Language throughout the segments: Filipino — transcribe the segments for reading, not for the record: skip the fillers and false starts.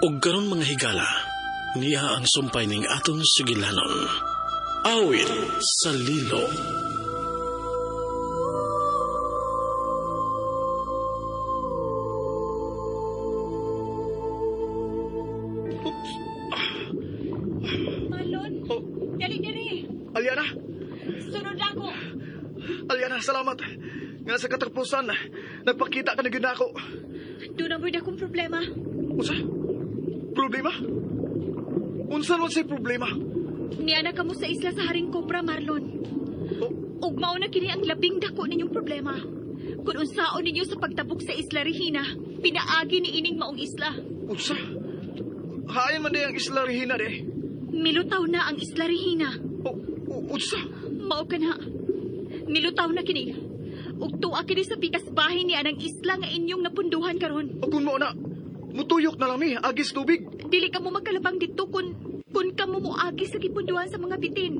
ug karon mga higala, niya ang sumpay ning aton sugilanon. Awit sa Lilo. Marlon, dali. Aliana, Sunod ako. Aliana, salamat. Nga sa katapusan, nagpakita ka na gyud nako. Doon na mo akong problema. Unsa? Problema? Unsa man say problema? Niana ka mo sa isla sa Haring Cobra, Marlon. Oh, Ug mao na kini ang labing dako ninyong problema. Kung unsaon ninyo sa pagtabok sa Isla Regina, pinaagi ni ining maong isla. unsa? Hayan man day ang Isla Regina de. Milutaw na ang Isla Regina. Unsa? Mao ka na. Milutaw na kini. Ug tuwa kini sa pikas bahay ni anang isla nga inyong napunduhan karon. O kung mo na, mutuyok na lang mi, agis tubig. Dili ka mo magkalabang dito kun ka mo muagi sa gipunduhan sa mga bitin.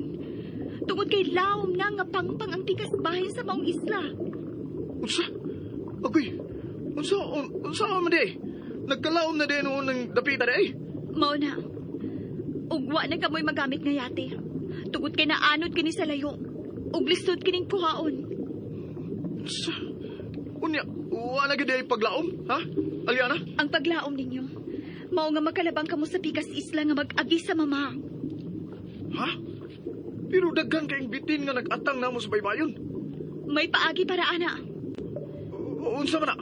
Tungod kay lawom na nga pangpang ang pikas bahay sa maong isla. Unsa? Agoy, unsa man de? Nagkalaom na din noon ng dapita de. Mao na. Ug wa na kamoy magamit nga yate. Tungod kay naanod kini sa layo. Ug lisod kining kuhaon. Unsa? Unya, wala gyud ay paglaom, ha? Aliana? Ang paglaom ninyo, mao nga magkalabang kamo sa pikas isla nga mag-agi sa mama. Ha? Pero daghan kayong bitin nga nag-atang namo sa baybayon. May paagi para ana. Unsa man na?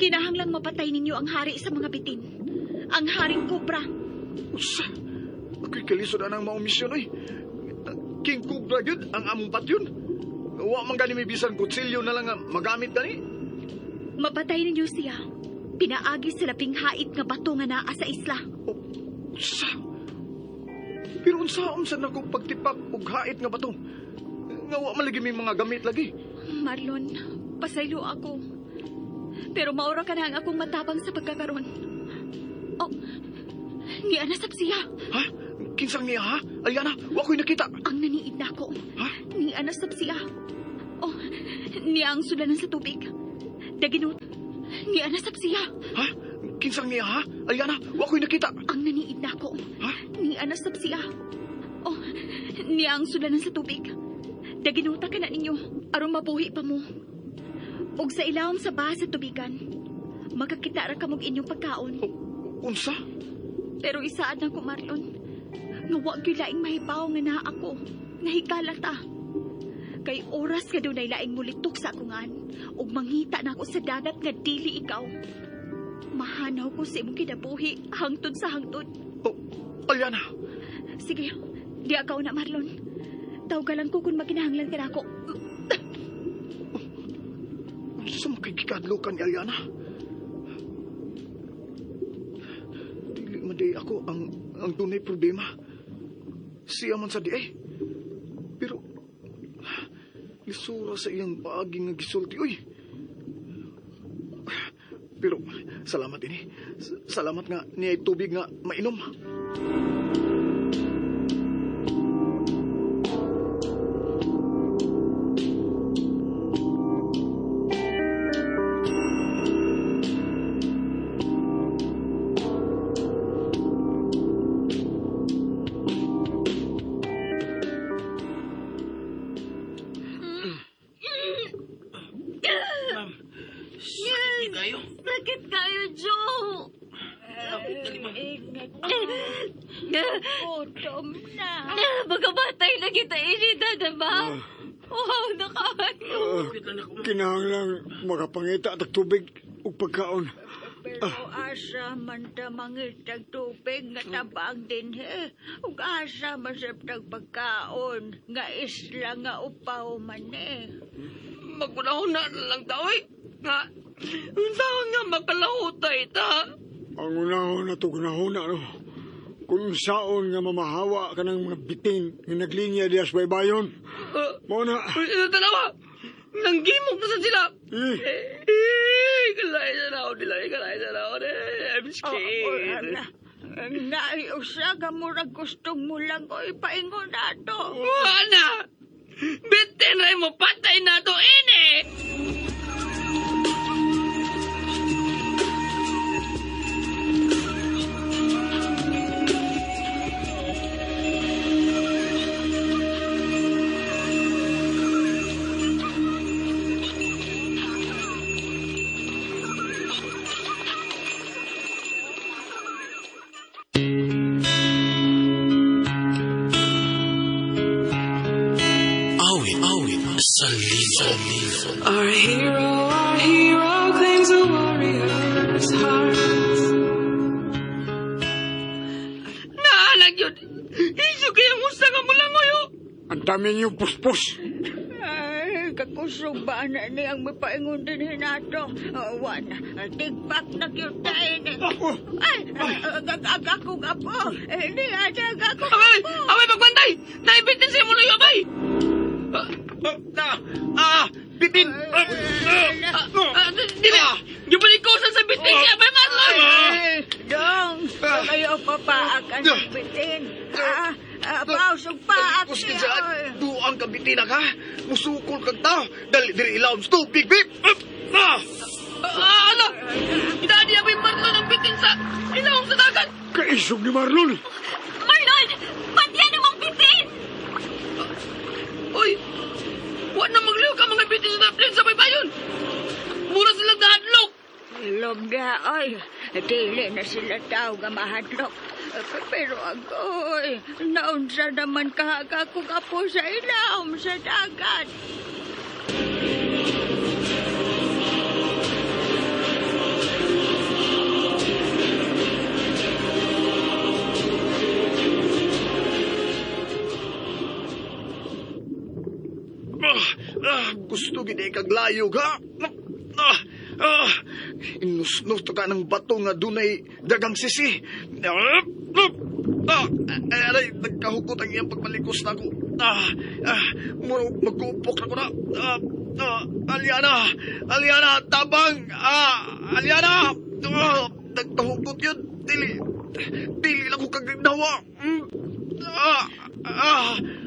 Kinahanglang mapatay ninyo ang hari sa mga bitin. Ang Haring Cobra. Unsa? Ako'y kalisod anang maong misyon oy. King Cobra gyud ang among patyon. Wa man gani may bisan kutsilyo na lang nga magamit gani. Mapatay ninyo siya. Pinaagi sa laping hait nga bato nga naa sa isla. Unsa? Pero unsaon sa nako pagtipak og hait nga bato? Nga wa man lagi may mga gamit lagi. Marlon, pasaylo ako. Pero maura ka na ang akong matabang sa pagkakaroon. Oh, niya na siya. Ha? Kinsang niya ha? Aliana, wa ko'y nakita. Ang naniid na ako. Ha? Niya na siya. Oh, niya ang sulanan sa tubig. Daginot, niya na siya. Ha? Kinsang niya ha? Aliana, wa ko'y nakita. Ang naniid na ako. Ha? Niya na siya. Oh, niya ang sulanan sa tubig. Daginuta ka na ninyo. Aron mabuhi pa mo. Ug sa ilawom sa baha sa tubigan, magkakita ra ka mong inyong pagkaon. Unsa? Pero isaad na ko, Marlon. Nga wag yung laing mahibaw nga na ako. Nahigala ta. Kay oras ka doon ay laing mulitok sa akungan. Ug manghita na ako sa dagat nga dili ikaw. Mahanaw ko sa imong kinabuhi hangtod sa hangtod. Oh, Aliana. Sige, di akaw na, Marlon. Tawgalan ko kung maginahanglan ka na ako. Unsa man kay gikadlukan ni Aliana? Dili man day ako ang dunay problema. Siya man sa di eh. Pero lisura sa iyang paagi nga gisulti oy. Pero salamat ini. Salamat nga niya tubig nga mainom. Sakit kayo, Joe. Gutom na. Magabatay na kita inita, diba? Wow, nakahayo. Kinahanglang makapangita at tubig o pagkaon. Pero asa man ta mangitag tubig nga tabang din he. Ug asa masabtag pagkaon nga isla nga upaw man eh. Magunahon na lang ta, oy. Nga, unsaon nga makalahutay ta? Ang unahon na gunahon no. Kung saon nga mamahawa ka ng mga bitin nga naglinya diya sa baybayon. Muna. Tanawa, nanggimok na sa sila. Kalay sa naon nila, kalay sa naon eh. I'm scared. Naiusa ka murag gustong mo lang ko ipaingon nato. Ana! Bitin rin mo, patay na to, ini! sa linon. Our hero claims a warrior's heart. Naalag yun. Isu kaya musta ka mula ngayon. Ang dami niyo puspos. Ay, kakusog ba na niyang mapaingon din hinato? Wan, tigpak na cute tayo ni. Ay, ako nga po. Hindi nga ako. Abay, pagbantay! Naibitin siya mo na yung abay! Bitin! Dili! Yung balikosan sa bitin siya, abay, Marlon! Dong, kayo papaakan ng bitin. Pausog pa Kus ka dyan, duang ka bitin ka. Musukol kag tao. Dali diri ilawom sto, big big. Ano? Dadi abay, Marlon ang bitin sa ilawang sa dagat! Kaisog ni Marlon. Marlon! Patiyan namang bitin! Uy! Huwag na magliw ka mga bitin sa taplin sa baybayon! Mura silang nahadlok! Ilog na, ay. Dili na sila tao nga mahadlok. Pero agoy, naunsa naman kahaga ko kapo sa ilawom sa dagat. Gusto gini kag layo ka. Inusnos to ka ng bato nga dunay dagang sisi. Aray, nagkahukot ang iyang pagmalikos na ako. Magkupok na ko na. Aliana, tabang. Aliana, nagkahukot yun. Dili lang ko kagnawa.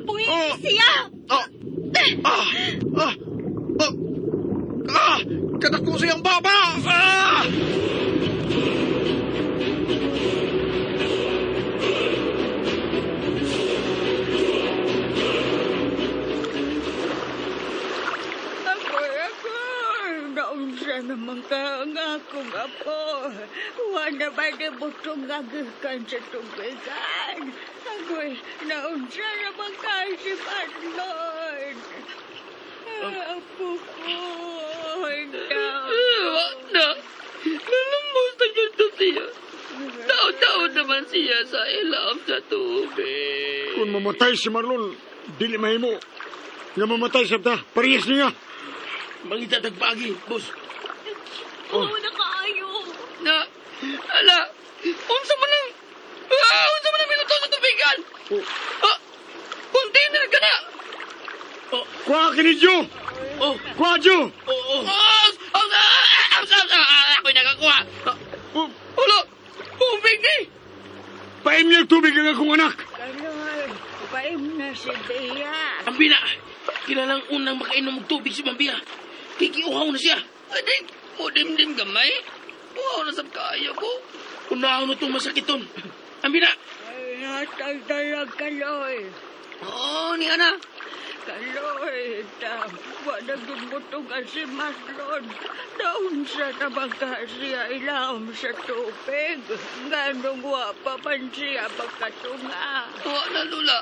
Pungin siya! Kanak ko siyang baba! Naunsa naman ka ang akong apo. Wala ba na butong gagikan sa tubigan? Agoy, naunsa naman ka si Marlon. Apo ko, Wag na! Nalumos na yun to siya! Taon-taon naman siya sa ilawang sa tubig! Kung mamatay si Marlon, dili mahimo. Nga mamatay sa ta, parehas niya. Mangita tagpagi, boss! Oo na kaayo! Na, ala! Unsa man lang! Unsa man lang minuto sa tubigan! Container ka na! Kuha ka ni Joe! Kuha, Joe! Ako'y nakakuha! Ulo! Tubig ni! Paim niya ang tubig ang akong anak! Kaloy, paim na si Bea. Mambina! Kilalang unang makainom ng tubig si Mambina. Kikiuhaw na siya. Adik, mo dim-dim gamay. Uhaw na sab kaya ko. Unahaw na itong masakiton. Mambina! Ay, natagdalag, Kaloy. Oo, ni Ana. Kaloy, wala gumutong ka si Marlon. Naunsa naman ka siya ilawom sa tubig. Ganong wapa man siya magkatunga. Wala, Lula.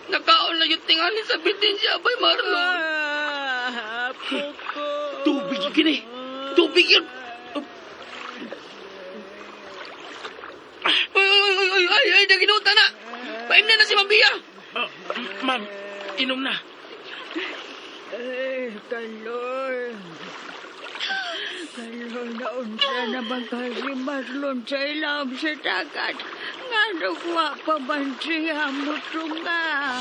Nakaon na yung tingali sa bitin siya, Bay Marlon. Apo ko. Tubig yun, gini. Tubig yun. Ay, naginuta na. Paim na si Mambia. Ma'am, inom na. Ay, Kaloy. Kaloy, naunsa naman ka si Marlon sa ilawom sa dagat. Ganong wapa man siya mutunga.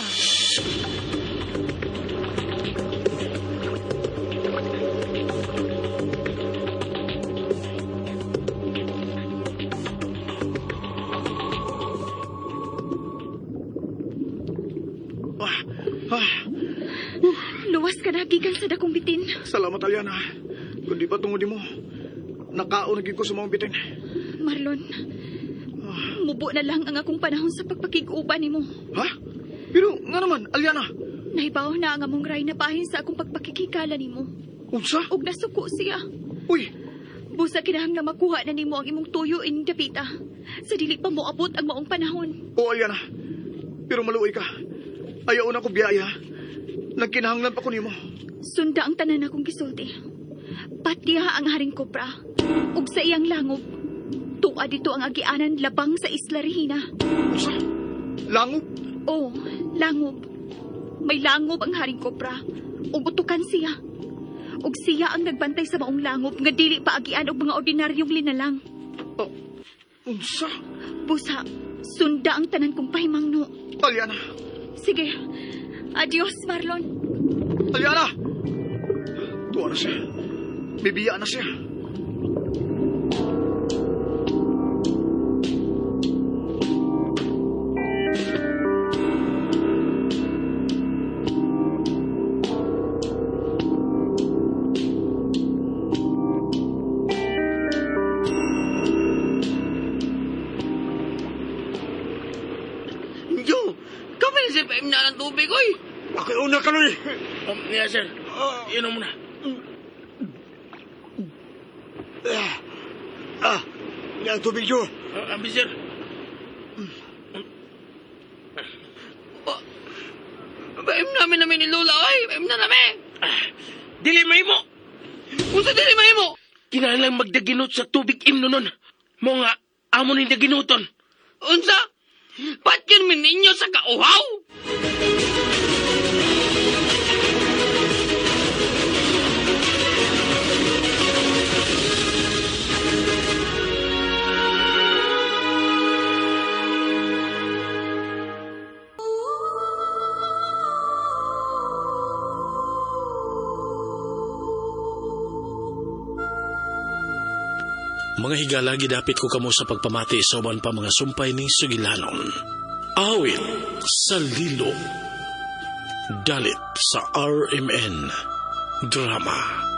Luwas ka na, gikan sa dakong bitin. Salamat, Aliana. Kundi ba tungod mo? Nakaon naging ko sa mga bitin. Marlon, mubo na lang ang akong panahon sa pagpakiguban ni mo. Ha? Pero nga naman, Aliana. Nahibaw na ang among ray na bahin sa akong pagpakikikala ni mo. Unsa? Og nasuko siya. Uy, Busa kinahang na makuha na nimo ang imong tuyo ining dapita. Sa dili pa mo abot ang maong panahon. o Aliana. Pero maluoy ka. Ayaw na ko biyaya. Nagkinahanglan pa ko nimo. Sunda ang tanan akong gisulti. Patiha ang Haring Kobra. Ug sa iyang langob. Tuwa dito ang agianan labang sa Isla Regina. Usa? Langob? Oh, langob. May langob ang Haring Kobra. Ug utukan siya. Ug siya ang nagbantay sa maong langob nga dili pa agian og mga ordinaryong linalang. Oh, unsa? Busa, sunda ang tanan kong pahimangno. Aliana! Sige. Adios, Marlon. Aliana! Tuwa na siya. Bibiya na siya. Yo, kami na siya paim na ng tubig, oy. Ako una ka nun Yeah, sir. Inom mo na. Yan ang tubig yun. Ambi, sir. Paim namin ni Lola, oy. Paim na namin. Dili mahimo. Unsa dili mahimo? Kinahanglan magdaginot sa tubig imno nun. Mo nga, amo ni daginuton. Unsa? Patyon min ninyo sa kauhaw? Mga higala, gidapit ko kamo sa pagpamati sa uban pa mga sumpay ning Sugilanon. Awit sa Lilo. Dalit sa RMN Drama.